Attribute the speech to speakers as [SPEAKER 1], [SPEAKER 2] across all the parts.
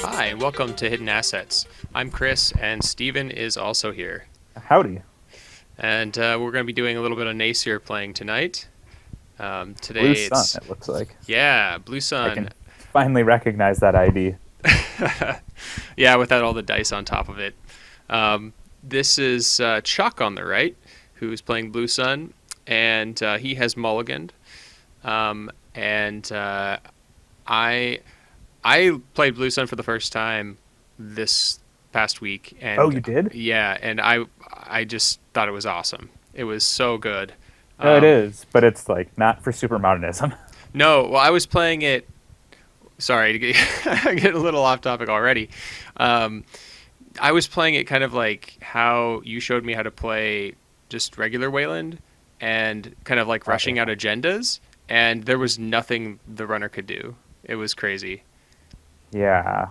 [SPEAKER 1] Hi, welcome to Hidden Assets. I'm Chris, and Steven is also here.
[SPEAKER 2] Howdy.
[SPEAKER 1] And we're going to be doing a little bit of Nasir playing tonight.
[SPEAKER 2] Blue
[SPEAKER 1] Today
[SPEAKER 2] Sun,
[SPEAKER 1] it's,
[SPEAKER 2] it looks like.
[SPEAKER 1] yeah, Blue
[SPEAKER 2] I
[SPEAKER 1] Sun.
[SPEAKER 2] can finally recognize that ID.
[SPEAKER 1] Yeah, without all the dice on top of it. This is Chuck on the right, who's playing Blue Sun, and he has mulliganed. And I played Blue Sun for the first time this past week,
[SPEAKER 2] Oh,
[SPEAKER 1] and
[SPEAKER 2] you did?
[SPEAKER 1] yeah, and I just thought it was awesome. It was so good.
[SPEAKER 2] No, it
[SPEAKER 1] Um,
[SPEAKER 2] is, but it's like not for supermodernism.
[SPEAKER 1] no, well, I was playing it. Sorry to get a little off topic already. Um, I was playing it kind of like how you showed me how to play just regular Wayland, and kind of like rushing out agendas, and there was nothing the runner could do. It was crazy.
[SPEAKER 2] Yeah.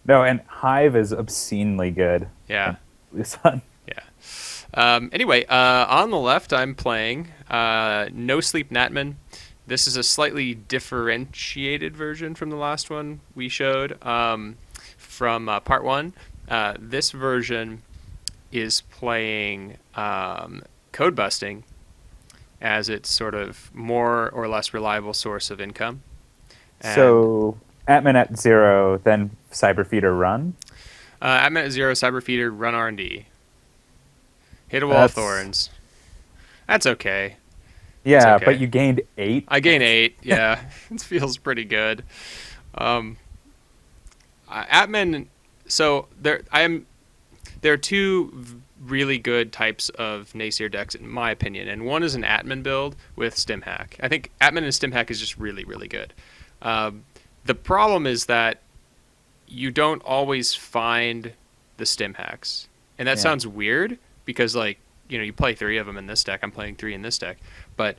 [SPEAKER 2] No, and Hive is obscenely good
[SPEAKER 1] Yeah.
[SPEAKER 2] in Blue Sun.
[SPEAKER 1] Yeah. Anyway, on the left, I'm playing No Sleep Natman. This is a slightly differentiated version from the last one we showed from part one. This version is playing Codebusting as its sort of more or less reliable source of income. And
[SPEAKER 2] So, Atman at 0, then Cyberfeeder run.
[SPEAKER 1] Atman at 0, Cyberfeeder, run R&D. Hit a wall of
[SPEAKER 2] That's,
[SPEAKER 1] thorns. That's okay. It's
[SPEAKER 2] yeah, but
[SPEAKER 1] okay.
[SPEAKER 2] you gained 8.
[SPEAKER 1] I gain 8. Yeah, it feels pretty good. Um, Atman. So there are two really good types of Nasir decks in my opinion, and one is an Atman build with Stimhack. I think Atman and Stimhack is just really really good. The problem is that you don't always find the Stimhacks, and that
[SPEAKER 2] Yeah.
[SPEAKER 1] sounds weird because you play 3 of them in this deck. I'm playing 3 in this deck, but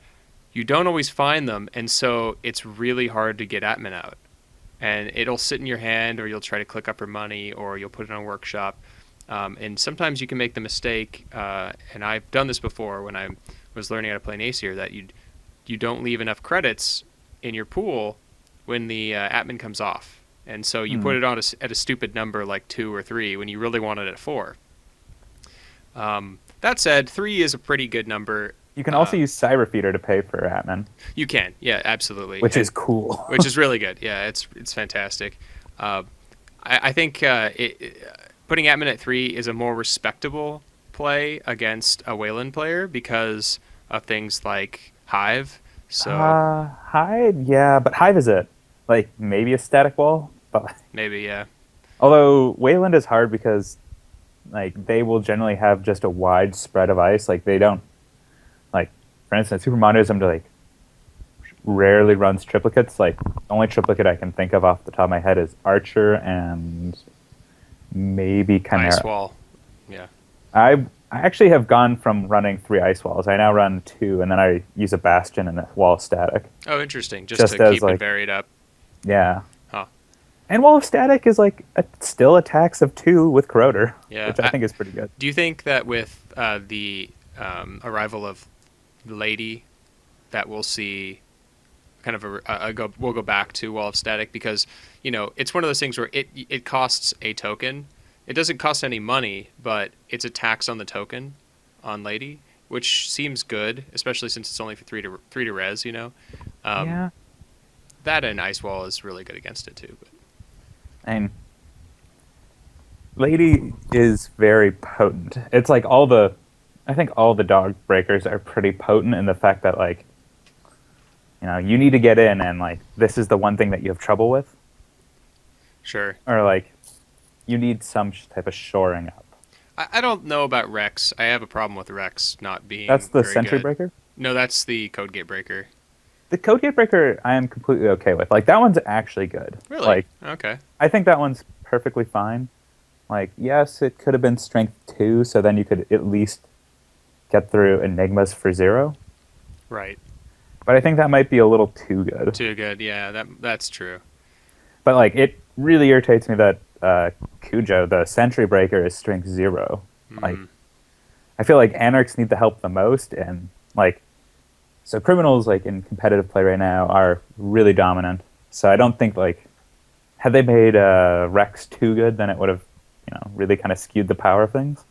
[SPEAKER 1] you don't always find them, and so it's really hard to get Atman out. And it'll sit in your hand, or you'll try to click up for money, or you'll put it on workshop. And sometimes you can make the mistake, and I've done this before when I was learning how to play Nasir, that you don't leave enough credits in your pool when the Atman comes off. And so you put it on at a stupid number like 2 or 3 when you really want it at 4. That said, 3 is a pretty good number.
[SPEAKER 2] You can also use Cyberfeeder to pay for Atman,
[SPEAKER 1] You can, yeah, absolutely,
[SPEAKER 2] which is cool.
[SPEAKER 1] which is really good. Yeah, it's fantastic. I think putting Atman at 3 is a more respectable play against a Wayland player because of things like Hive. So
[SPEAKER 2] Hive, yeah, but Hive is like maybe a static wall, but
[SPEAKER 1] maybe, yeah,
[SPEAKER 2] although Wayland is hard because like they will generally have just a wide spread of ice. Like they don't like, for instance, Supermodernism like rarely runs triplicates. Like the only triplicate I can think of off the top of my head is Archer and maybe Chimera.
[SPEAKER 1] Ice Wall. Yeah,
[SPEAKER 2] I actually have gone from running 3 ice walls. I now run 2, and then I use a bastion and a wall of static.
[SPEAKER 1] oh, interesting. Just
[SPEAKER 2] Just
[SPEAKER 1] to
[SPEAKER 2] as
[SPEAKER 1] keep it
[SPEAKER 2] like
[SPEAKER 1] varied up.
[SPEAKER 2] yeah.
[SPEAKER 1] Huh.
[SPEAKER 2] And Wall of Static is like still attacks of 2 with Corroder,
[SPEAKER 1] Yeah.
[SPEAKER 2] which I think is pretty good.
[SPEAKER 1] Do you think that with the arrival of the Lady, that we'll see kind of we'll go back to Wall of Static, because it's one of those things where it costs a token. It doesn't cost any money, but it's a tax on the token on Lady, which seems good, especially since it's only for three to res.
[SPEAKER 2] Yeah.
[SPEAKER 1] That and Ice Wall is really good against it too. But.
[SPEAKER 2] And Lady is very potent. It's like I think all the dog breakers are pretty potent in the fact that like, you need to get in and like, this is the one thing that you have trouble with.
[SPEAKER 1] Sure.
[SPEAKER 2] Or like, you need some type of shoring up.
[SPEAKER 1] I don't know about Rex. I have a problem with Rex not being
[SPEAKER 2] That's the
[SPEAKER 1] very
[SPEAKER 2] Sentry
[SPEAKER 1] good.
[SPEAKER 2] Breaker?
[SPEAKER 1] No, that's the Code Gate Breaker.
[SPEAKER 2] The Code Gate Breaker I am completely okay with. Like, that one's actually good.
[SPEAKER 1] Really?
[SPEAKER 2] Like,
[SPEAKER 1] Okay.
[SPEAKER 2] I think that one's perfectly fine. Like, yes, it could have been Strength 2, so then you could at least get through Enigmas for 0.
[SPEAKER 1] Right.
[SPEAKER 2] But I think that might be a little too good.
[SPEAKER 1] Too good. Yeah, that's true.
[SPEAKER 2] But, like, it really irritates me that Cujo, the Sentry Breaker, is Strength 0. Like, I feel like Anarchs need the help the most, and, like, So criminals like in competitive play right now are really dominant. So I don't think like had they made Rex too good, then it would have really kind of skewed the power of things.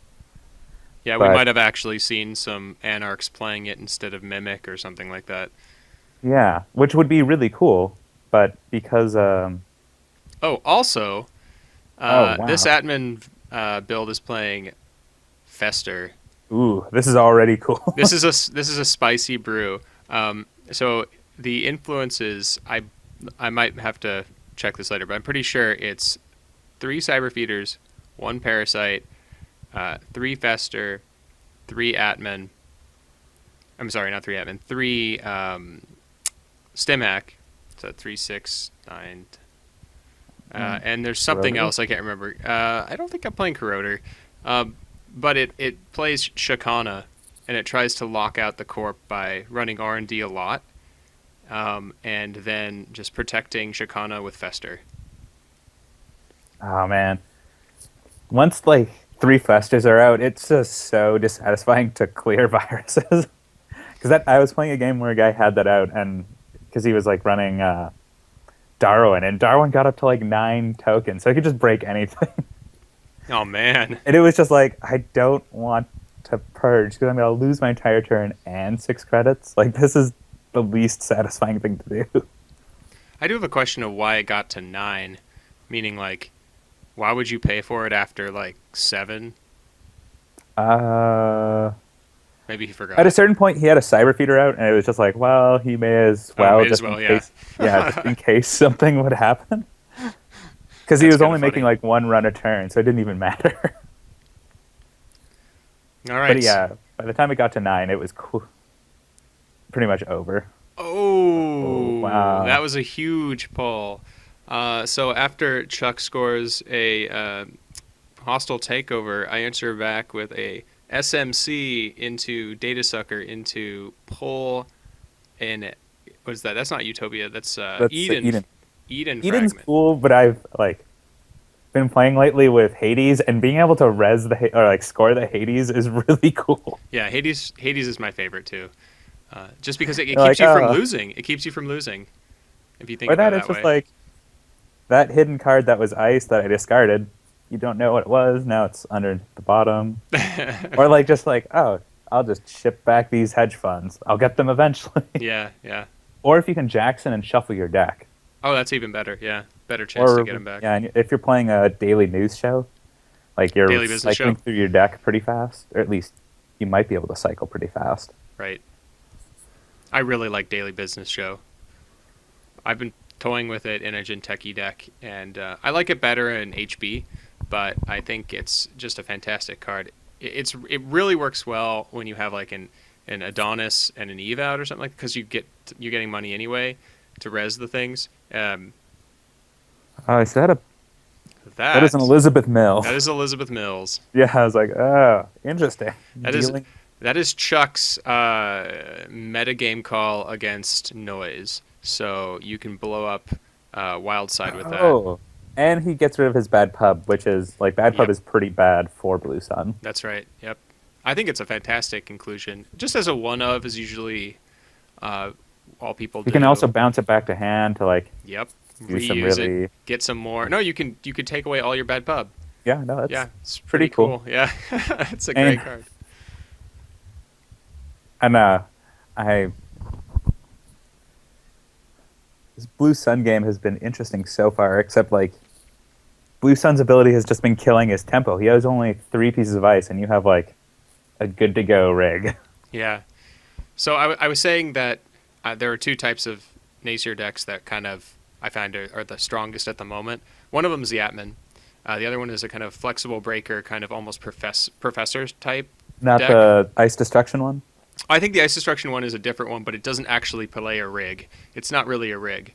[SPEAKER 1] Yeah, we
[SPEAKER 2] But
[SPEAKER 1] might have actually seen some Anarchs playing it instead of Mimic or something like that.
[SPEAKER 2] yeah, which would be really cool. But because
[SPEAKER 1] Oh, also,
[SPEAKER 2] oh
[SPEAKER 1] this
[SPEAKER 2] wow,
[SPEAKER 1] Atman build is playing Fester.
[SPEAKER 2] ooh, this is already cool.
[SPEAKER 1] This is a spicy brew. So the influences, I might have to check this later, but I'm pretty sure it's three Cyberfeeders, one Parasite, three Fester, three Atman. I'm sorry, not three Atman. Three Stimhack. So 3, 6, 9. And there's something
[SPEAKER 2] Corroder?
[SPEAKER 1] else I can't remember. I don't think I'm playing Corroder, but it plays Shakana, and it tries to lock out the Corp by running R&D a lot, and then just protecting Shakana with Fester.
[SPEAKER 2] Oh man, once like three festers are out, it's just so dissatisfying to clear viruses. Because that I was playing a game where a guy had that out, and because he was like running Darwin, and Darwin got up to like 9 tokens, so he could just break anything.
[SPEAKER 1] Oh man.
[SPEAKER 2] And it was just like I don't want to purge because I'm gonna lose my entire turn and 6 credits. Like this is the least satisfying thing to do.
[SPEAKER 1] I do have a question of why it got to 9, meaning like, why would you pay for it after like 7?
[SPEAKER 2] Uh,
[SPEAKER 1] Maybe he
[SPEAKER 2] at a
[SPEAKER 1] forgot.
[SPEAKER 2] certain point, he had a cyber feeder out, and it was just like, well, he may as
[SPEAKER 1] Oh,
[SPEAKER 2] well
[SPEAKER 1] may as
[SPEAKER 2] just in
[SPEAKER 1] well, yeah.
[SPEAKER 2] case, yeah, just in case something would happen. Because he
[SPEAKER 1] That's
[SPEAKER 2] was
[SPEAKER 1] kind of
[SPEAKER 2] only making
[SPEAKER 1] funny.
[SPEAKER 2] like one run a turn, so it didn't even matter.
[SPEAKER 1] All
[SPEAKER 2] But
[SPEAKER 1] right.
[SPEAKER 2] yeah, by the time it got to 9, it was pretty much over. Oh
[SPEAKER 1] Oh, that
[SPEAKER 2] wow!
[SPEAKER 1] was a huge pull. So after Chuck scores a hostile takeover, I answer back with a SMC into Data Sucker into pull and what is that? That's not Utopia. That's
[SPEAKER 2] That's
[SPEAKER 1] Eden.
[SPEAKER 2] Eden.
[SPEAKER 1] Eden
[SPEAKER 2] Eden's
[SPEAKER 1] fragment.
[SPEAKER 2] cool, but I've like been playing lately with Hades, and being able to res or like score the Hades is really cool.
[SPEAKER 1] Yeah, Hades is my favorite too. Just because it
[SPEAKER 2] You're
[SPEAKER 1] keeps
[SPEAKER 2] like,
[SPEAKER 1] you from
[SPEAKER 2] oh,
[SPEAKER 1] losing. It keeps you from losing if you think
[SPEAKER 2] or
[SPEAKER 1] about
[SPEAKER 2] that
[SPEAKER 1] it
[SPEAKER 2] it's
[SPEAKER 1] that
[SPEAKER 2] just
[SPEAKER 1] way.
[SPEAKER 2] like that hidden card that was ice that I discarded. You don't know what it was. Now it's under the bottom. Or like just like, oh, I'll just ship back these hedge funds. I'll get them eventually.
[SPEAKER 1] Yeah, yeah.
[SPEAKER 2] Or if you can Jackson and shuffle your deck.
[SPEAKER 1] Oh, that's even better. Yeah, better chance to get
[SPEAKER 2] Or
[SPEAKER 1] him back.
[SPEAKER 2] yeah, and if you're playing a daily news show, like you're
[SPEAKER 1] Daily business show.
[SPEAKER 2] cycling through your deck pretty fast, or at least you might be able to cycle pretty fast.
[SPEAKER 1] Right. I really like Daily Business Show. I've been toying with it in a Jinteki deck, and I like it better in HB, but I think it's just a fantastic card. It really works well when you have like an Adonis and an Eve out or something like because you're getting money anyway to res the things.
[SPEAKER 2] Oh, is that is an
[SPEAKER 1] That
[SPEAKER 2] Elizabeth Mill?
[SPEAKER 1] that is Elizabeth Mills.
[SPEAKER 2] Yeah, I was like, oh, interesting.
[SPEAKER 1] That is
[SPEAKER 2] Dealing.
[SPEAKER 1] that is Chuck's metagame call against noise. So you can blow up Wild Side with that.
[SPEAKER 2] Oh, and he gets rid of his bad pub, which is like bad pub
[SPEAKER 1] Yep,
[SPEAKER 2] is pretty bad for Blue Sun.
[SPEAKER 1] that's right. Yep. I think it's a fantastic conclusion. Just as a one of is usually uh, all people
[SPEAKER 2] You can also
[SPEAKER 1] do.
[SPEAKER 2] bounce it back to hand to like
[SPEAKER 1] Yep.
[SPEAKER 2] do some
[SPEAKER 1] Reuse it,
[SPEAKER 2] really
[SPEAKER 1] get some more. No, you could take away all your bad pub.
[SPEAKER 2] yeah, no, that's
[SPEAKER 1] Yeah, it's
[SPEAKER 2] pretty
[SPEAKER 1] pretty
[SPEAKER 2] cool.
[SPEAKER 1] cool. Yeah, it's a
[SPEAKER 2] And
[SPEAKER 1] great card.
[SPEAKER 2] and I this Blue Sun game has been interesting so far, except like Blue Sun's ability has just been killing his tempo. He has only 3 pieces of ice, and you have like a good to go rig.
[SPEAKER 1] Yeah. So I was saying that there are two types of Nasir decks that kind of I find are the strongest at the moment. One of them is the Atman. The other one is a kind of flexible breaker, kind of almost professor type
[SPEAKER 2] Not
[SPEAKER 1] deck.
[SPEAKER 2] the ice destruction one.
[SPEAKER 1] I think the Ice Destruction one is a different one, but it doesn't actually play a rig. It's not really a rig.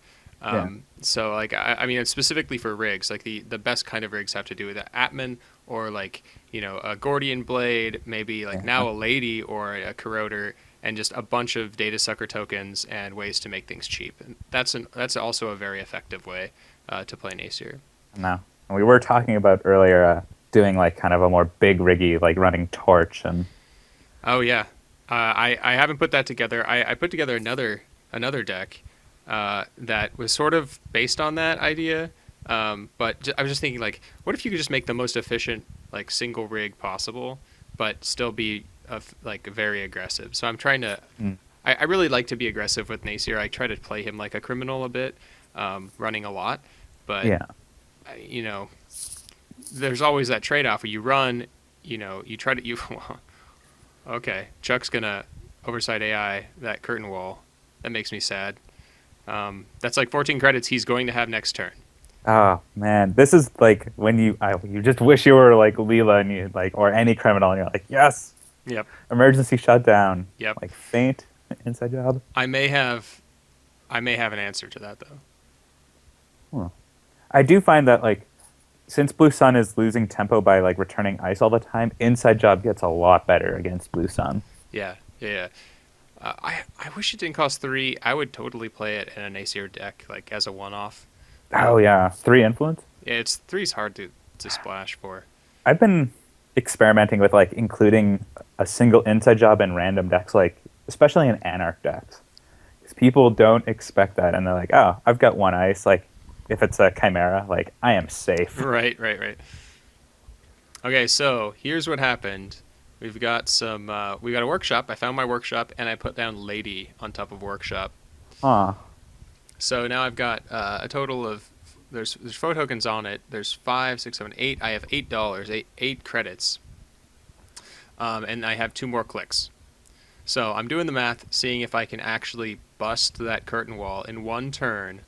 [SPEAKER 2] Yeah.
[SPEAKER 1] So like I mean, it's specifically for rigs. Like the best kind of rigs have to do with Atman or like a Gordian blade, maybe like
[SPEAKER 2] Yeah.
[SPEAKER 1] now a lady or a corroder, and just a bunch of data sucker tokens and ways to make things cheap. And that's also a very effective way to play Nasir.
[SPEAKER 2] No. And we were talking about earlier doing like kind of a more big riggy, like running torch and
[SPEAKER 1] Oh yeah, I haven't put that together. I put together another deck that was sort of based on that idea. I was just thinking, like, what if you could just make the most efficient like single rig possible, but still be like very aggressive. So I'm trying to.
[SPEAKER 2] Mm.
[SPEAKER 1] I really like to be aggressive with Nasir. I try to play him like a criminal a bit, running a lot, but
[SPEAKER 2] Yeah.
[SPEAKER 1] you know, there's always that trade-off where you run. You know, you try to you. Okay, Chuck's gonna oversight AI that curtain wall. That makes me sad. That's like 14 credits he's going to have next turn.
[SPEAKER 2] Oh man, this is like when you just wish you were like Leela and you like or any criminal and you're like, yes,
[SPEAKER 1] Yep.
[SPEAKER 2] emergency shutdown.
[SPEAKER 1] Yep.
[SPEAKER 2] Like faint inside job.
[SPEAKER 1] I may have an answer to that though.
[SPEAKER 2] Huh. I do find that like since Blue Sun is losing tempo by like returning ice all the time, inside job gets a lot better against Blue Sun.
[SPEAKER 1] Yeah, yeah, yeah. I wish it didn't cost 3. I would totally play it in an Acer deck, like as a one-off.
[SPEAKER 2] Oh yeah, 3 influence.
[SPEAKER 1] Yeah, it's 3's hard to splash for.
[SPEAKER 2] I've been experimenting with like including a single inside job in random decks, like especially in Anarch decks, because people don't expect that, and they're like, "Oh, I've got one ice." Like, if it's a Chimera, like I am safe.
[SPEAKER 1] Right, right, right. Okay, so here's what happened. We've got we got a workshop. I found my workshop, and I put down Lady on top of workshop.
[SPEAKER 2] Huh.
[SPEAKER 1] So now I've got a total of there's 4 tokens on it. There's 5, 6, 7, 8. I have $8, eight credits, and I have 2 more clicks. So I'm doing the math, seeing if I can actually bust that curtain wall in one turn,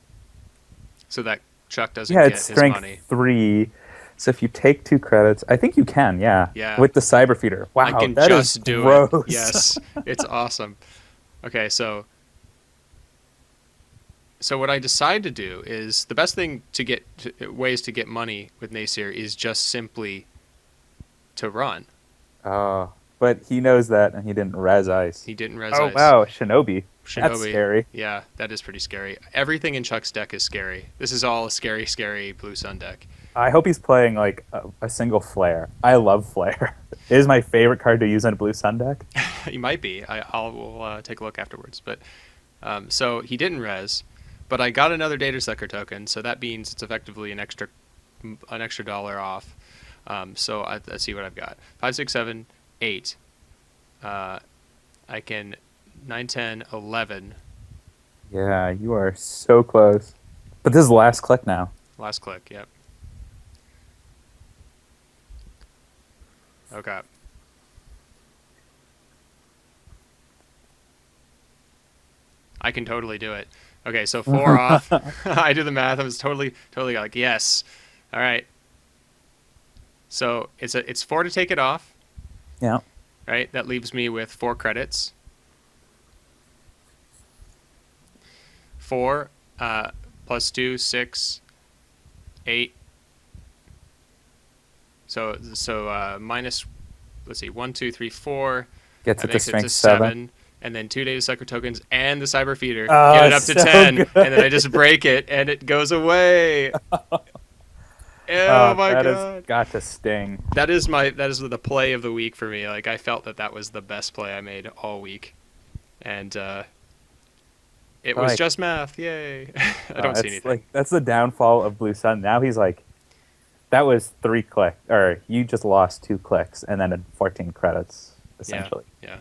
[SPEAKER 1] so that Chuck doesn't
[SPEAKER 2] Yeah,
[SPEAKER 1] get
[SPEAKER 2] it's
[SPEAKER 1] his
[SPEAKER 2] strength
[SPEAKER 1] money.
[SPEAKER 2] 3. So if you take 2 credits, I think you can. Yeah.
[SPEAKER 1] Yeah.
[SPEAKER 2] With the Cyberfeeder. Wow,
[SPEAKER 1] I can
[SPEAKER 2] that
[SPEAKER 1] just
[SPEAKER 2] is
[SPEAKER 1] do
[SPEAKER 2] gross.
[SPEAKER 1] it. Yes, it's awesome. Okay, so what I decide to do is the best thing ways to get money with Nasir is just simply to run.
[SPEAKER 2] Oh, but he knows that, and he didn't res ice.
[SPEAKER 1] He didn't res
[SPEAKER 2] Oh
[SPEAKER 1] ice.
[SPEAKER 2] wow, Shinobi. That's
[SPEAKER 1] Shinobi.
[SPEAKER 2] scary.
[SPEAKER 1] Yeah, that is pretty scary. Everything in Chuck's deck is scary. This is all a scary, scary Blue Sun deck.
[SPEAKER 2] I hope he's playing like a single flare. I love flare. It is my favorite card to use in a Blue Sun deck.
[SPEAKER 1] He might be. We'll take a look afterwards. But so he didn't res, but I got another data sucker token, so that means it's effectively an extra dollar off. Let's see what I've got. 5, 6, 7, 8. I can 9, 10, 11.
[SPEAKER 2] Yeah, you are so close. But this is the last click now.
[SPEAKER 1] Last click. Yep. Okay. I can totally do it. Okay, so 4 off. I do the math. I was totally like, yes. All right. So it's 4 to take it off.
[SPEAKER 2] Yeah.
[SPEAKER 1] Right. That leaves me with 4 credits. 4 plus 2, 6, 8. So minus, let's see, 1, 2, 3, 4.
[SPEAKER 2] Gets
[SPEAKER 1] That
[SPEAKER 2] it to
[SPEAKER 1] makes it
[SPEAKER 2] strength
[SPEAKER 1] to
[SPEAKER 2] 7.
[SPEAKER 1] And then 2 data sucker tokens and the Cyberfeeder
[SPEAKER 2] Oh,
[SPEAKER 1] get it up to
[SPEAKER 2] so
[SPEAKER 1] 10,
[SPEAKER 2] good.
[SPEAKER 1] and then I just break it and it goes away. Oh my
[SPEAKER 2] that
[SPEAKER 1] god!
[SPEAKER 2] has got to sting.
[SPEAKER 1] That is the play of the week for me. Like, I felt that was the best play I made all week, and it was
[SPEAKER 2] Like-
[SPEAKER 1] just math. Yay! I don't see
[SPEAKER 2] It's
[SPEAKER 1] anything.
[SPEAKER 2] like that's the downfall of Blue Sun. Now he's like, that was 3 clicks, or you just lost 2 clicks and then 14 credits essentially.
[SPEAKER 1] Yeah.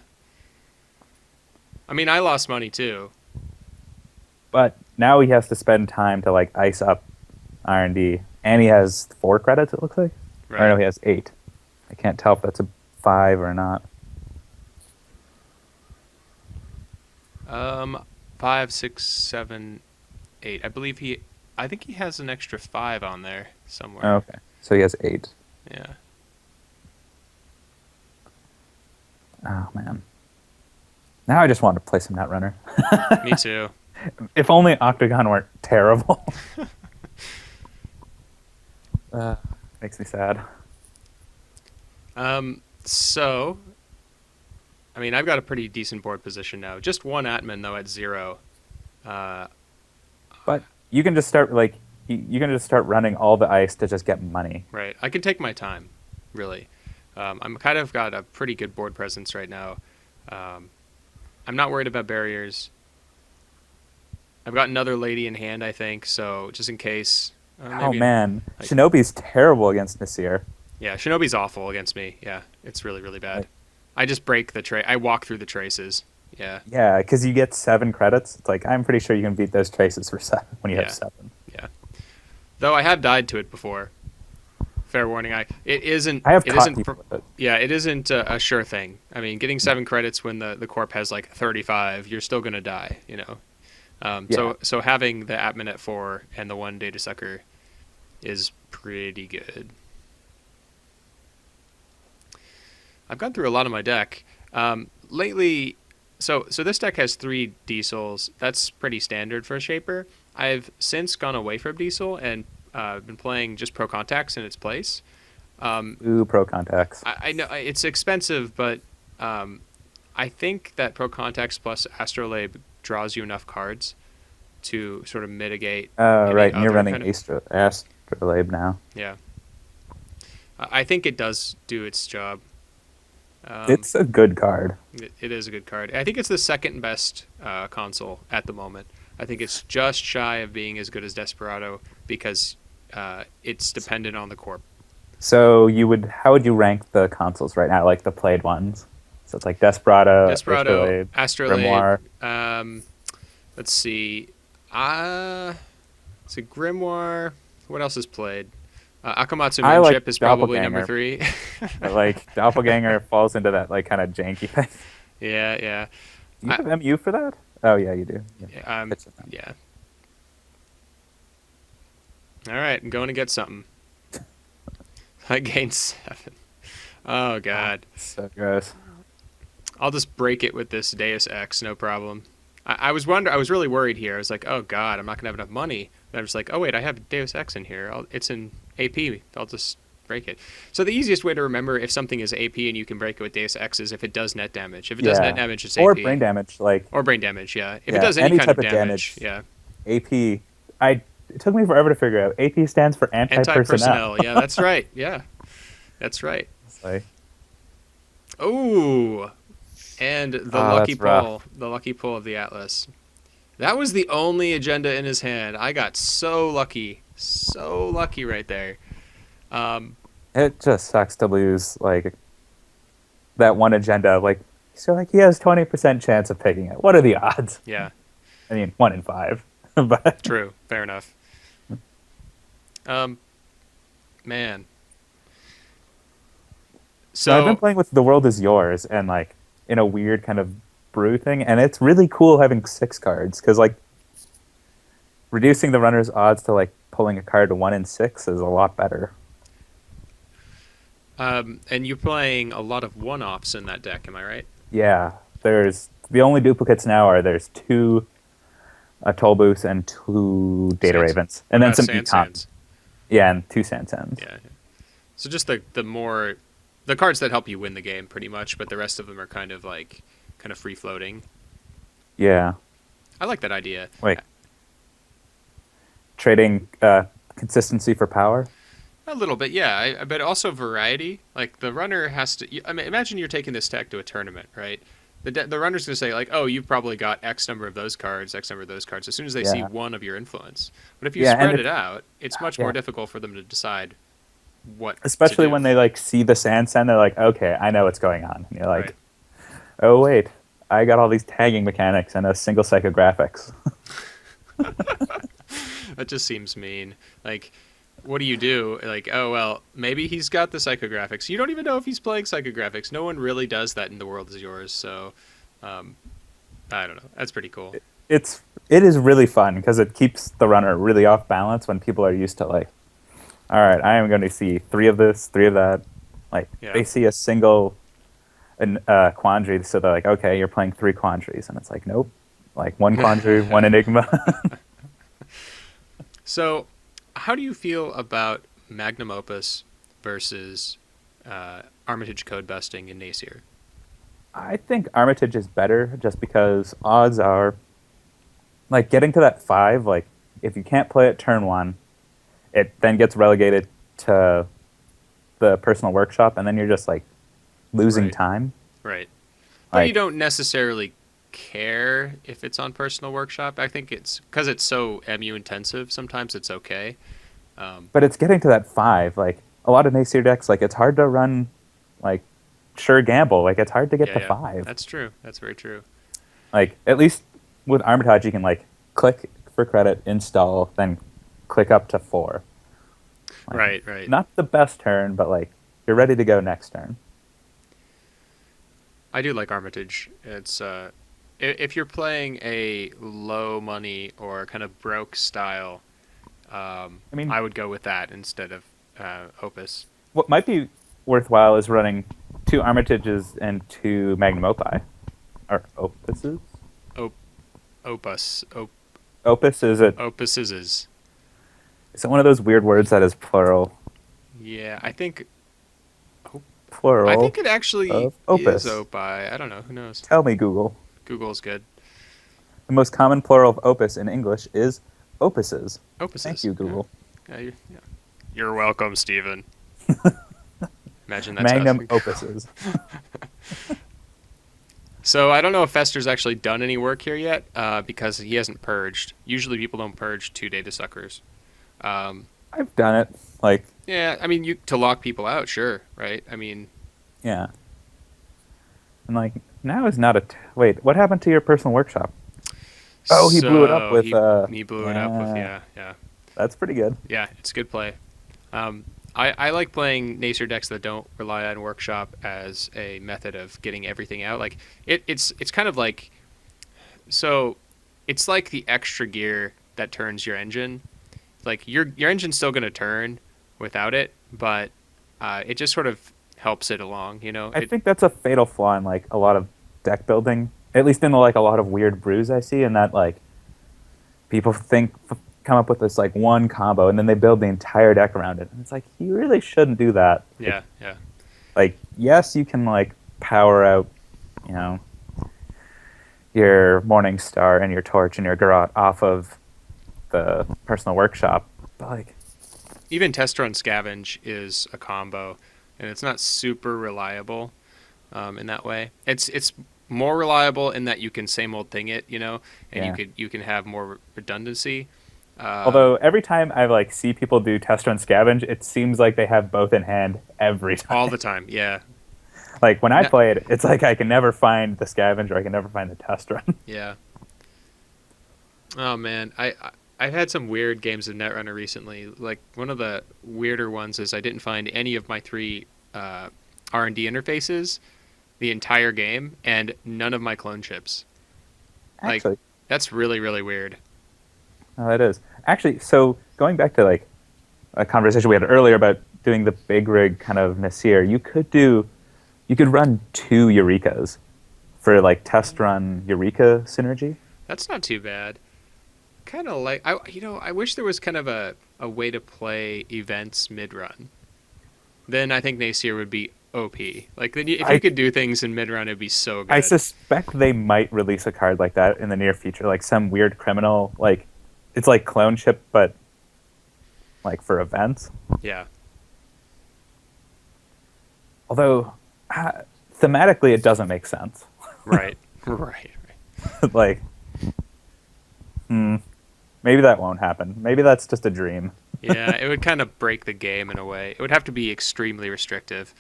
[SPEAKER 1] I mean, I lost money too.
[SPEAKER 2] But now he has to spend time to like ice up R&D, and he has 4 credits. It looks like.
[SPEAKER 1] Right.
[SPEAKER 2] Or no, he has 8. I can't tell if that's a 5 or not.
[SPEAKER 1] 5, 6, 7, 8. I think he has an extra 5 on there somewhere.
[SPEAKER 2] Oh, okay, so he has 8.
[SPEAKER 1] Yeah.
[SPEAKER 2] Oh man. Now I just want to play some Netrunner.
[SPEAKER 1] Me too.
[SPEAKER 2] If only Octagon weren't terrible. Makes me sad.
[SPEAKER 1] So, I mean, I've got a pretty decent board position now. Just one Atman though at 0.
[SPEAKER 2] But you can just start like you can just start running all the ice to just get money.
[SPEAKER 1] Right. I can take my time, really. I'm kind of got a pretty good board presence right now. Um, I'm not worried about barriers. I've got another lady in hand, I think, so just in case.
[SPEAKER 2] Oh
[SPEAKER 1] Maybe
[SPEAKER 2] man,
[SPEAKER 1] like
[SPEAKER 2] Shinobi's terrible against Nasir.
[SPEAKER 1] yeah, Shinobi's awful against me. Yeah, it's really really bad.
[SPEAKER 2] Like,
[SPEAKER 1] I just break the tray. I walk through the traces. Yeah,
[SPEAKER 2] yeah, because you get 7 credits. It's like I'm pretty sure you can beat those traces for 7 when you have
[SPEAKER 1] yeah,
[SPEAKER 2] 7.
[SPEAKER 1] yeah. Though I have died to it before. Fair warning. It isn't
[SPEAKER 2] I have
[SPEAKER 1] it
[SPEAKER 2] caught
[SPEAKER 1] isn't
[SPEAKER 2] people with it.
[SPEAKER 1] yeah, it isn't a sure thing. I mean, getting
[SPEAKER 2] No.
[SPEAKER 1] 7 credits when the corp has like 35, you're still gonna die. You know.
[SPEAKER 2] Yeah.
[SPEAKER 1] So having the Atman at 4 and the one data sucker is pretty good. I've gone through a lot of my deck lately. So this deck has 3 diesels. That's pretty standard for a shaper. I've since gone away from diesel and been playing just pro contacts in its place. Um,
[SPEAKER 2] Ooh, pro contacts.
[SPEAKER 1] I know it's expensive, but um, I think that pro contacts plus astrolabe draws you enough cards to sort of mitigate any
[SPEAKER 2] Right, and you're
[SPEAKER 1] other
[SPEAKER 2] running
[SPEAKER 1] kind of
[SPEAKER 2] Astrolabe now.
[SPEAKER 1] yeah. I think it does do its job. Um,
[SPEAKER 2] It's a good card.
[SPEAKER 1] it is a good card. I think it's the second best console at the moment. I think it's just shy of being as good as Desperado because it's dependent on the corp.
[SPEAKER 2] So how would you rank the consoles right now, like the played ones? So it's like Desperado,
[SPEAKER 1] Desperado,
[SPEAKER 2] Astrolabe,
[SPEAKER 1] Astrolabe.
[SPEAKER 2] Grimoire.
[SPEAKER 1] Let's see. Uh, it's a Grimoire. What else is played? Akamatsu
[SPEAKER 2] I like
[SPEAKER 1] Moonship is probably number
[SPEAKER 2] Doppelganger,
[SPEAKER 1] 3.
[SPEAKER 2] but like Doppelganger falls into that like kind of janky thing.
[SPEAKER 1] Yeah, yeah.
[SPEAKER 2] Do you
[SPEAKER 1] I,
[SPEAKER 2] have MU for that? Oh yeah, you do. Yeah. It's just not-
[SPEAKER 1] yeah. All right, I'm going to get something. I gained 7. Oh God.
[SPEAKER 2] So gross.
[SPEAKER 1] I'll just break it with this Deus Ex, no problem. I was really worried here. I was like, oh God, I'm not gonna have enough money. And I was like, oh wait, I have Deus Ex in here. It's in AP. I'll just break it. So the easiest way to remember if something is AP and you can break it with Deus Ex is if it does net damage. If it does net
[SPEAKER 2] Yeah.
[SPEAKER 1] damage, it's
[SPEAKER 2] Or
[SPEAKER 1] AP.
[SPEAKER 2] brain damage, like
[SPEAKER 1] Or brain damage, yeah. If it
[SPEAKER 2] yeah,
[SPEAKER 1] does any
[SPEAKER 2] any
[SPEAKER 1] kind
[SPEAKER 2] type
[SPEAKER 1] of
[SPEAKER 2] of
[SPEAKER 1] damage,
[SPEAKER 2] damage.
[SPEAKER 1] yeah.
[SPEAKER 2] AP. It took me forever to figure out. AP stands for anti-personnel.
[SPEAKER 1] Anti-personnel, yeah, that's right. Yeah, that's right.
[SPEAKER 2] It's like,
[SPEAKER 1] Oh, and
[SPEAKER 2] that's rough.
[SPEAKER 1] the lucky pull of the Atlas. That was the only agenda in his hand. I got so lucky right there. Um,
[SPEAKER 2] It just sucks to lose like that one agenda. Like so, like he has 20% chance of picking it. What are the odds?
[SPEAKER 1] yeah,
[SPEAKER 2] I mean, 1 in 5. But
[SPEAKER 1] true, fair enough. Um, man,
[SPEAKER 2] so I've been
[SPEAKER 1] so
[SPEAKER 2] playing with The World Is Yours and like in a weird kind of brew thing, and it's really cool having 6 cards because like reducing the runner's odds to like pulling a card to 1 in 6 is a lot better.
[SPEAKER 1] and you're playing a lot of one-offs in that deck, am I right?
[SPEAKER 2] Yeah, there's the only duplicates now are there's 2 Tollbooths and 2 Data
[SPEAKER 1] Sans.
[SPEAKER 2] Ravens,
[SPEAKER 1] What
[SPEAKER 2] and then
[SPEAKER 1] about
[SPEAKER 2] some
[SPEAKER 1] Sans
[SPEAKER 2] econ.
[SPEAKER 1] Sans?
[SPEAKER 2] Yeah, and 2 Sansens.
[SPEAKER 1] Yeah. So just the cards that help you win the game, pretty much, but the rest of them are kind of free floating.
[SPEAKER 2] Yeah.
[SPEAKER 1] I like that idea.
[SPEAKER 2] Wait, trading consistency for power.
[SPEAKER 1] A little bit, yeah. But also variety. Like the runner has to. I mean, imagine you're taking this tech to a tournament, right? The runner's going to say like, "Oh, you've probably got X number of those cards, X number of those cards." As soon as they see
[SPEAKER 2] Yeah.
[SPEAKER 1] one of your influence, but if you
[SPEAKER 2] Yeah, and
[SPEAKER 1] spread it out, it's much more
[SPEAKER 2] yeah,
[SPEAKER 1] difficult for them to decide what to
[SPEAKER 2] especially
[SPEAKER 1] do.
[SPEAKER 2] when they like see the Sansen, they're like, okay, I know what's going on. And you're
[SPEAKER 1] Right.
[SPEAKER 2] like, oh wait, I got all these tagging mechanics and a single psychographics.
[SPEAKER 1] That just seems mean. Like, what do you do? Like, oh well, maybe he's got the psychographics. You don't even know if he's playing psychographics. No one really does that in The World Is Yours. So, um, I don't know. That's pretty cool.
[SPEAKER 2] It is really fun because it keeps the runner really off balance when people are used to like, all right, I am going to see 3 of this, 3 of that. Like
[SPEAKER 1] Yeah.
[SPEAKER 2] they see a single quandary, so they're like, okay, you're playing 3 quandaries, and it's like, nope, like 1 quandary, 1 enigma.
[SPEAKER 1] So, how do you feel about Magnum Opus versus Armitage Codebusting in Nasir?
[SPEAKER 2] I think Armitage is better just because odds are like getting to that 5. Like if you can't play it turn 1, it then gets relegated to the personal workshop, and then you're just like losing
[SPEAKER 1] Right.
[SPEAKER 2] time.
[SPEAKER 1] Right. But you
[SPEAKER 2] Like,
[SPEAKER 1] don't necessarily care if it's on Personal Workshop. I think it's because it's so MU intensive. Sometimes it's okay. Um,
[SPEAKER 2] but it's getting to that 5. Like a lot of Nasir decks, like it's hard to run, like sure gamble. Like it's hard to get
[SPEAKER 1] yeah,
[SPEAKER 2] to
[SPEAKER 1] yeah,
[SPEAKER 2] 5.
[SPEAKER 1] that's true. That's very true.
[SPEAKER 2] Like at least with Armitage, you can like click for credit, install, then click up to 4. Like
[SPEAKER 1] Right, right.
[SPEAKER 2] not the best turn, but like you're ready to go next turn.
[SPEAKER 1] I do like Armitage. It's if you're playing a low money or kind of broke style,
[SPEAKER 2] I mean,
[SPEAKER 1] I would go with that instead of Opus.
[SPEAKER 2] what might be worthwhile is running 2 Armitages and 2 Magnum Opus. Or Opuses?
[SPEAKER 1] Op-
[SPEAKER 2] Opus is it?
[SPEAKER 1] Opuses is.
[SPEAKER 2] Is it one of those weird words that is plural?
[SPEAKER 1] Yeah, I
[SPEAKER 2] Plural
[SPEAKER 1] think it actually
[SPEAKER 2] of
[SPEAKER 1] is
[SPEAKER 2] opus.
[SPEAKER 1] Opie. I don't know. Who knows?
[SPEAKER 2] Tell me, Google.
[SPEAKER 1] Google's good.
[SPEAKER 2] The most common plural of opus in English is opuses. Thank
[SPEAKER 1] Opuses.
[SPEAKER 2] you,
[SPEAKER 1] Yeah.
[SPEAKER 2] Google.
[SPEAKER 1] Yeah. You're welcome, Steven. Imagine that's us.
[SPEAKER 2] Magnum opuses.
[SPEAKER 1] So I don't know if Fester's actually done any work here yet because he hasn't purged. Usually people don't purge 2 data suckers. Um,
[SPEAKER 2] I've done it. Like,
[SPEAKER 1] yeah, I mean, you to lock people out, sure, right? I mean,
[SPEAKER 2] yeah. And like, now is not a. Wait, what happened to your personal workshop? Oh, he blew it up
[SPEAKER 1] so
[SPEAKER 2] with.
[SPEAKER 1] he blew it up with
[SPEAKER 2] Yeah.
[SPEAKER 1] yeah.
[SPEAKER 2] That's pretty good.
[SPEAKER 1] Yeah, it's good play. Um, I like playing Nasir decks that don't rely on workshop as a method of getting everything out. Like it's kind of like so it's like the extra gear that turns your engine. Like your engine's still gonna turn without it, but it just sort of helps it along. You know,
[SPEAKER 2] I think that's a fatal flaw in like a lot of deck building. At least in the, like a lot of weird brews I see, in that like people come up with this like one combo and then they build the entire deck around it. And it's like you really shouldn't do that.
[SPEAKER 1] yeah, yeah,
[SPEAKER 2] Like yes, you can like power out, you know, your Morning Star and your Torch and your Garrote off of the personal workshop. But like
[SPEAKER 1] even test run scavenge is a combo, and it's not super reliable in that way. It's more reliable in that you can same old thing it, you know, and
[SPEAKER 2] yeah.
[SPEAKER 1] you can have more redundancy. Um,
[SPEAKER 2] Although every time I like see people do test run scavenge, it seems like they have both in hand every time.
[SPEAKER 1] all the time, yeah,
[SPEAKER 2] Like when I
[SPEAKER 1] no,
[SPEAKER 2] play it, it's like I can never find the scavenge or I can never find the test run.
[SPEAKER 1] yeah. Oh man, I've had some weird games of Netrunner recently. Like one of the weirder ones is I didn't find any of my 3 R&D interfaces the entire game, and none of my clone chips. Like
[SPEAKER 2] Actually,
[SPEAKER 1] that's really really weird.
[SPEAKER 2] no, that is actually so. Going back to like a conversation we had earlier about doing the big rig kind of Nasir, you could run 2 Eurekas for like test run Eureka synergy.
[SPEAKER 1] That's not too bad. Kind of like I wish there was kind of a way to play events mid run. Then I think Nasir would be OP. Like then if you
[SPEAKER 2] I
[SPEAKER 1] could do things in mid run, it'd be so
[SPEAKER 2] I
[SPEAKER 1] good.
[SPEAKER 2] suspect they might release a card like that in the near future, like some weird criminal, like it's like clone chip, but like for events.
[SPEAKER 1] Yeah.
[SPEAKER 2] Although thematically, it doesn't make sense.
[SPEAKER 1] Right. Right.
[SPEAKER 2] Like, maybe that won't happen. Maybe that's just a dream.
[SPEAKER 1] Yeah, it would kind of break the game in a way. It would have to be extremely restrictive.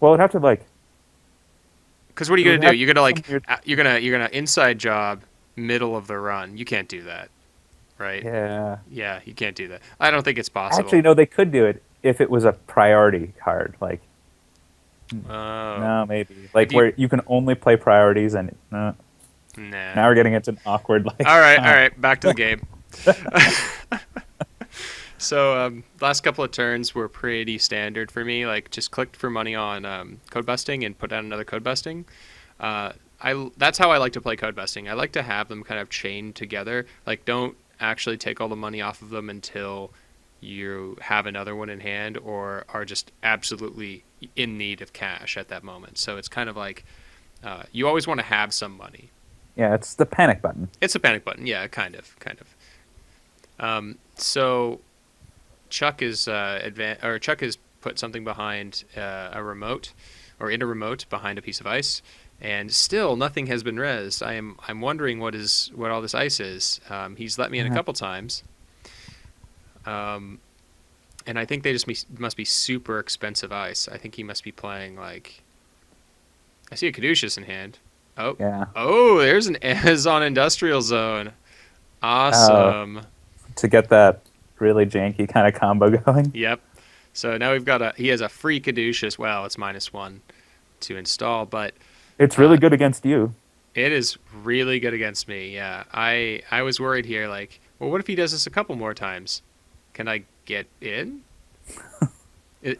[SPEAKER 2] Well, it'd have to like.
[SPEAKER 1] Because what are
[SPEAKER 2] It
[SPEAKER 1] you
[SPEAKER 2] would
[SPEAKER 1] gonna do?
[SPEAKER 2] have
[SPEAKER 1] You're gonna like
[SPEAKER 2] some weird-
[SPEAKER 1] you're gonna inside job middle of the run. You can't do that, right?
[SPEAKER 2] Yeah.
[SPEAKER 1] Yeah, you can't do that. I don't think it's possible.
[SPEAKER 2] Actually, no, they could do it if it was a priority card. Like,
[SPEAKER 1] Oh,
[SPEAKER 2] no, maybe like
[SPEAKER 1] If you-
[SPEAKER 2] where you can only play priorities, and
[SPEAKER 1] nah.
[SPEAKER 2] now we're getting into an awkward like.
[SPEAKER 1] All right. Back to the game. So last couple of turns were pretty standard for me. Like just clicked for money on Codebusting and put down another Codebusting. That's how I like to play Codebusting. I like to have them kind of chained together. Like don't actually take all the money off of them until you have another one in hand or are just absolutely in need of cash at that moment. So it's kind of like you always want to have some money.
[SPEAKER 2] Yeah, it's the panic button.
[SPEAKER 1] It's a panic button, yeah, kind of. So Chuck is Chuck has put something behind a remote, or in a remote behind a piece of ice, and still nothing has been rezzed. I'm wondering what all this ice is. He's let me in a couple times, um, and I think they just must be super expensive ice. I think he must be playing like I see a Caduceus in hand. Oh,
[SPEAKER 2] Yeah.
[SPEAKER 1] oh, there's an Amazon Industrial Zone.
[SPEAKER 2] Oh,
[SPEAKER 1] Awesome.
[SPEAKER 2] to get that really janky kind of combo going.
[SPEAKER 1] Yep. So now we've got he has a free Caduceus. Well, it's -1 to install, but
[SPEAKER 2] It's really
[SPEAKER 1] uh,
[SPEAKER 2] good against you.
[SPEAKER 1] it is really good against me. Yeah. I was worried here, like, well, what if he does this a couple more times? Can I get in?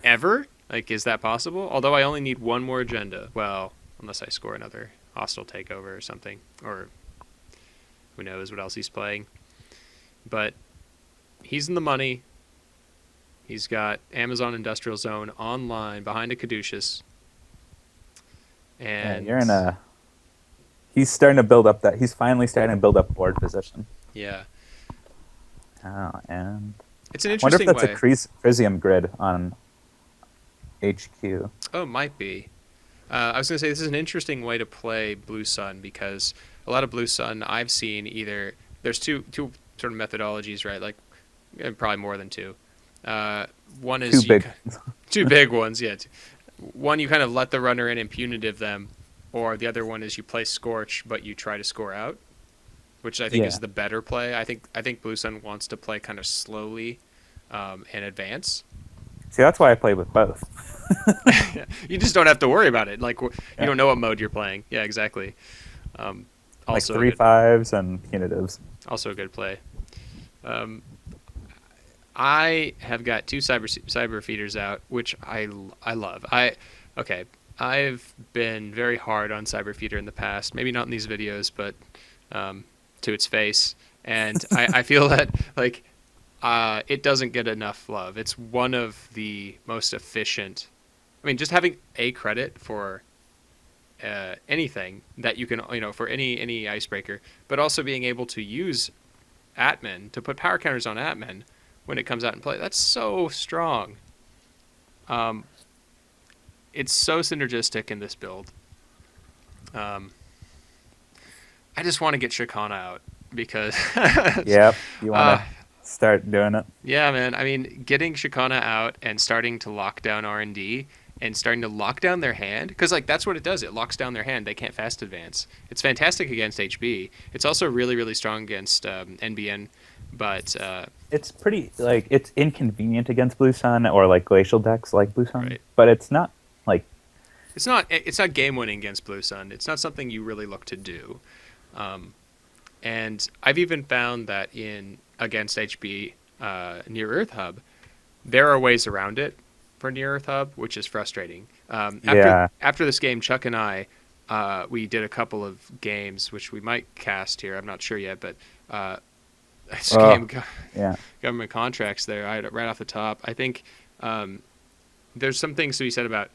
[SPEAKER 1] Ever? Like, is that possible? Although I only need one more agenda. Well, unless I score another hostile takeover or something. Or who knows what else he's playing. But he's in the money. He's got Amazon Industrial Zone online behind a Caduceus.
[SPEAKER 2] Yeah,
[SPEAKER 1] And
[SPEAKER 2] you're in a. He's starting to build up that. He's finally starting to build up board position.
[SPEAKER 1] yeah,
[SPEAKER 2] Oh, and
[SPEAKER 1] it's an
[SPEAKER 2] I wonder if
[SPEAKER 1] interesting
[SPEAKER 2] that's a
[SPEAKER 1] way.
[SPEAKER 2] Crisium grid on HQ.
[SPEAKER 1] Oh, it might be. I was going to say this is an interesting way to play Blue Sun because a lot of Blue Sun I've seen either there's two sort of methodologies, right? Like probably more than two. One
[SPEAKER 2] Too
[SPEAKER 1] is
[SPEAKER 2] big.
[SPEAKER 1] two big ones, yeah. One you kind of let the runner in and punitive them, or the other one is you play Scorch but you try to score out, which I think
[SPEAKER 2] Yeah.
[SPEAKER 1] is the better play. I think Blue Sun wants to play kind of slowly and advance.
[SPEAKER 2] See, that's why I play with both.
[SPEAKER 1] You just don't have to worry about it. Like you
[SPEAKER 2] Yeah.
[SPEAKER 1] don't know what mode you're playing. Yeah, exactly. Um,
[SPEAKER 2] Like
[SPEAKER 1] also a
[SPEAKER 2] three
[SPEAKER 1] good,
[SPEAKER 2] fives and punitives.
[SPEAKER 1] also a good play. Um, I have got two cyber feeders out, which I love. Okay. I've been very hard on Cyberfeeder in the past. Maybe not in these videos, but to its face. And I feel that like it doesn't get enough love. It's one of the most efficient. I mean, just having a credit for anything that you can, for any icebreaker, but also being able to use Atman to put power counters on Atman when it comes out and play. That's so strong. Um, it's so synergistic in this build. Um, I just want to get Shakana out because,
[SPEAKER 2] Yep. You want
[SPEAKER 1] uh,
[SPEAKER 2] to start doing it?
[SPEAKER 1] yeah, man. I mean, getting Shakana out and starting to lock down R&D and starting to lock down their hand, because like that's what it does. It locks down their hand. They can't fast advance. It's fantastic against HB. It's also really, really strong against NBN, but
[SPEAKER 2] It's pretty like it's inconvenient against Blue Sun or like glacial decks like Blue Sun,
[SPEAKER 1] right.
[SPEAKER 2] but it's not like
[SPEAKER 1] It's not game winning against Blue Sun. It's not something you really look to do. Um, and I've even found that in against HB near Earth Hub, there are ways around it for near Earth Hub, which is frustrating.
[SPEAKER 2] yeah.
[SPEAKER 1] After this game, Chuck and I we did a couple of games which we might cast here. I'm not sure yet, but this game
[SPEAKER 2] Yeah.
[SPEAKER 1] government contracts there right off the top. I think there's some things to be said about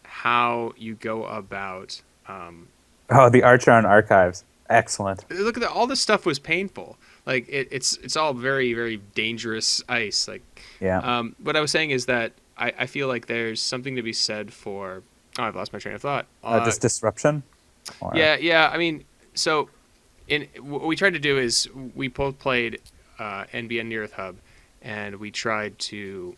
[SPEAKER 1] how you go about.
[SPEAKER 2] Oh, the Archer on Archives. Excellent.
[SPEAKER 1] Look at that! All this stuff was painful. Like it's all very very dangerous ice. Like
[SPEAKER 2] Yeah.
[SPEAKER 1] what I was saying is that I feel like there's something to be said for. Oh, I've lost my train of thought.
[SPEAKER 2] Just disruption. Or,
[SPEAKER 1] Yeah. I mean, so what we tried to do is we both played NBN Near Earth Hub, and we tried to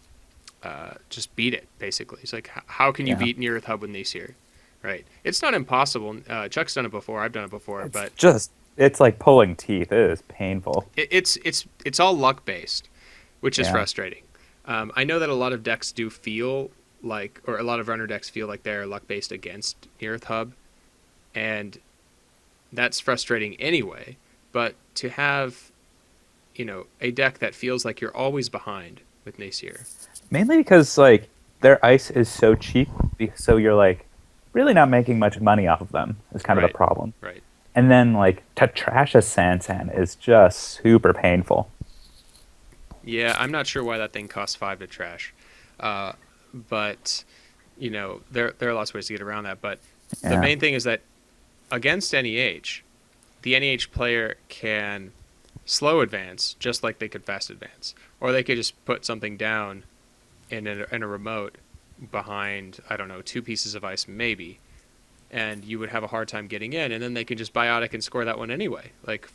[SPEAKER 1] just beat it. Basically, it's like how can you
[SPEAKER 2] Yeah.
[SPEAKER 1] beat Near Earth Hub with Nasir? Right. It's not impossible. Chuck's done it before. I've done it before,
[SPEAKER 2] It's
[SPEAKER 1] but
[SPEAKER 2] just it's like pulling teeth. It is painful.
[SPEAKER 1] it's all luck based, which is
[SPEAKER 2] Yeah.
[SPEAKER 1] frustrating. I know that a lot of decks do feel like, or a lot of runner decks feel like they're luck based against Near Earth Hub, and that's frustrating anyway. But to have, a deck that feels like you're always behind with Nasir.
[SPEAKER 2] Mainly because like their ice is so cheap, so you're like really not making much money off of them. Is kind of
[SPEAKER 1] Right.
[SPEAKER 2] the problem.
[SPEAKER 1] Right.
[SPEAKER 2] And then like to trash a Sansan is just super painful.
[SPEAKER 1] Yeah, I'm not sure why that thing costs 5 to trash, but there are lots of ways to get around that. But the
[SPEAKER 2] Yeah.
[SPEAKER 1] main thing is that against NEH, the NEH player can slow advance just like they could fast advance, or they could just put something down in a remote behind, I don't know, 2 pieces of ice maybe, and you would have a hard time getting in, and then they can just biotic and score that one anyway. Like,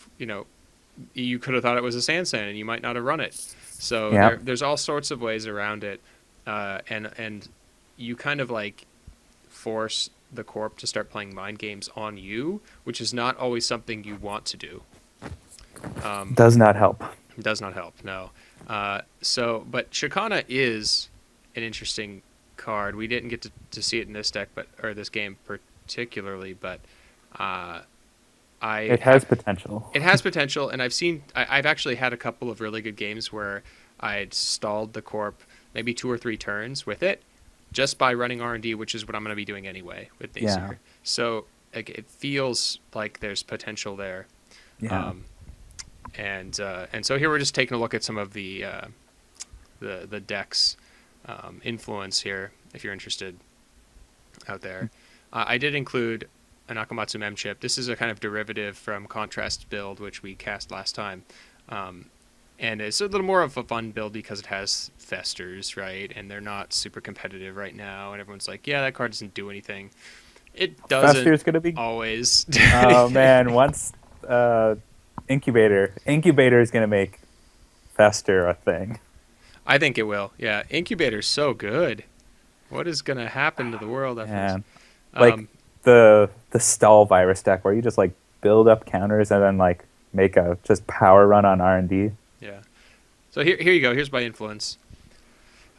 [SPEAKER 1] you could have thought it was a Sand, and you might not have run it. So
[SPEAKER 2] Yeah.
[SPEAKER 1] there's all sorts of ways around it, and you kind of like force the Corp to start playing mind games on you, which is not always something you want to do.
[SPEAKER 2] Does not help.
[SPEAKER 1] Does not help, no. But Shikana is an interesting card. We didn't get to see it in this deck, or this game particularly, but
[SPEAKER 2] It has potential.
[SPEAKER 1] it has potential, and I've actually had a couple of really good games where I'd stalled the Corp maybe 2 or 3 turns with it, just by running R&D, which is what I'm going to be doing anyway with Nasir.
[SPEAKER 2] Yeah.
[SPEAKER 1] So like, it feels like there's potential there.
[SPEAKER 2] Yeah.
[SPEAKER 1] And so here we're just taking a look at some of the deck's influence here, if you're interested out there. I did include an Akamatsu mem chip. This is a kind of derivative from Contrast build, which we cast last time. And it's a little more of a fun build because it has festers, right? And they're not super competitive right now. And everyone's like, yeah, that card doesn't do anything. It doesn't
[SPEAKER 2] Fester's gonna be.
[SPEAKER 1] always.
[SPEAKER 2] Oh man, once Incubator is gonna make Fester a thing.
[SPEAKER 1] I think it will. Yeah, Incubator's so good. What is going to happen to the world after this?
[SPEAKER 2] And like the stall virus deck where you just like build up counters and then like make a just power run on R&D.
[SPEAKER 1] Yeah. So here you go. Here's my influence.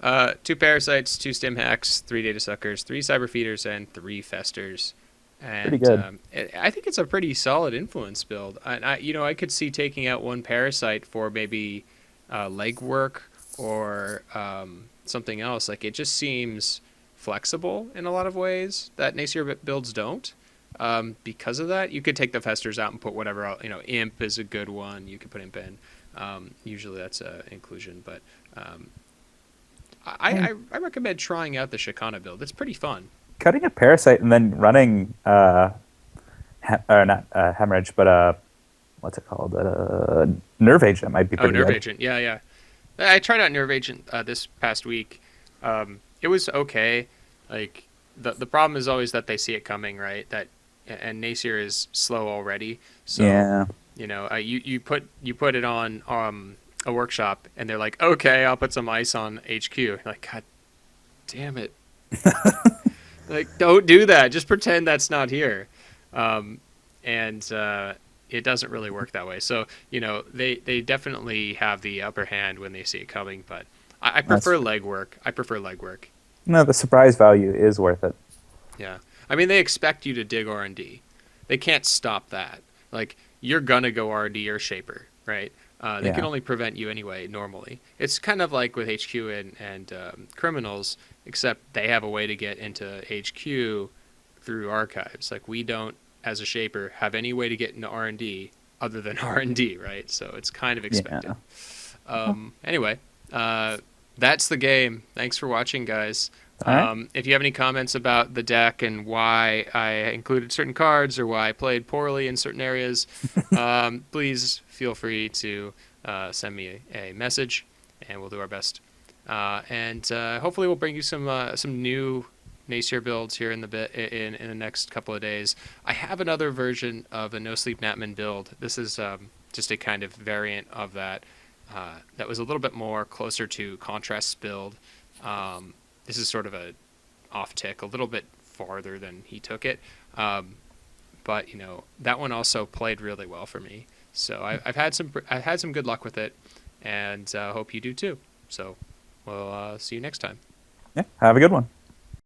[SPEAKER 1] 2 Parasites, 2 Stimhacks, 3 Data Suckers, 3 Cyberfeeders, and 3 Festers. And,
[SPEAKER 2] Pretty good.
[SPEAKER 1] I think it's a pretty solid influence build. I could see taking out 1 Parasite for maybe legwork or something else. Like, it just seems flexible in a lot of ways that Nasir builds don't. Because of that, you could take the Festers out and put whatever else. Imp is a good one. You could put Imp in. Usually that's inclusion, but I recommend trying out the Shikana build. It's pretty fun.
[SPEAKER 2] Cutting a Parasite and then running not Hemorrhage, but what's it called? Nerve Agent might be pretty
[SPEAKER 1] Nerve
[SPEAKER 2] good.
[SPEAKER 1] Agent. Yeah. I tried out Nerve Agent this past week. It was okay. Like, the problem is always that they see it coming, right? And Nasir is slow already. So
[SPEAKER 2] Yeah.
[SPEAKER 1] you put it on a workshop, and they're like, okay, I'll put some ice on HQ. You're like, God damn it. Like, don't do that. Just pretend that's not here. It doesn't really work that way. So, they definitely have the upper hand when they see it coming, but I prefer legwork.
[SPEAKER 2] No, the surprise value is worth it.
[SPEAKER 1] Yeah. I mean, they expect you to dig R&D. They can't stop that. Like, you're going to go R&D or Shaper, right? They can only prevent you anyway, normally. It's kind of like with HQ and Criminals, except they have a way to get into HQ through archives. Like, we don't, as a Shaper, have any way to get into R&D other than R&D, right? So it's kind of expected.
[SPEAKER 2] Yeah.
[SPEAKER 1] Anyway, that's the game. Thanks for watching, guys.
[SPEAKER 2] Right.
[SPEAKER 1] If you have any comments about the deck and why I included certain cards or why I played poorly in certain areas, please feel free to send me a message, and we'll do our best. Hopefully we'll bring you some new Nasir builds here in the next couple of days. I have another version of a No Sleep Natman build. This is just a kind of variant of that that was a little bit more closer to Contrast's build. This is sort of a off tick, a little bit farther than he took it. But that one also played really well for me. So I've had some good luck with it, and hope you do too. So we'll see you next time.
[SPEAKER 2] Yeah. Have a good one.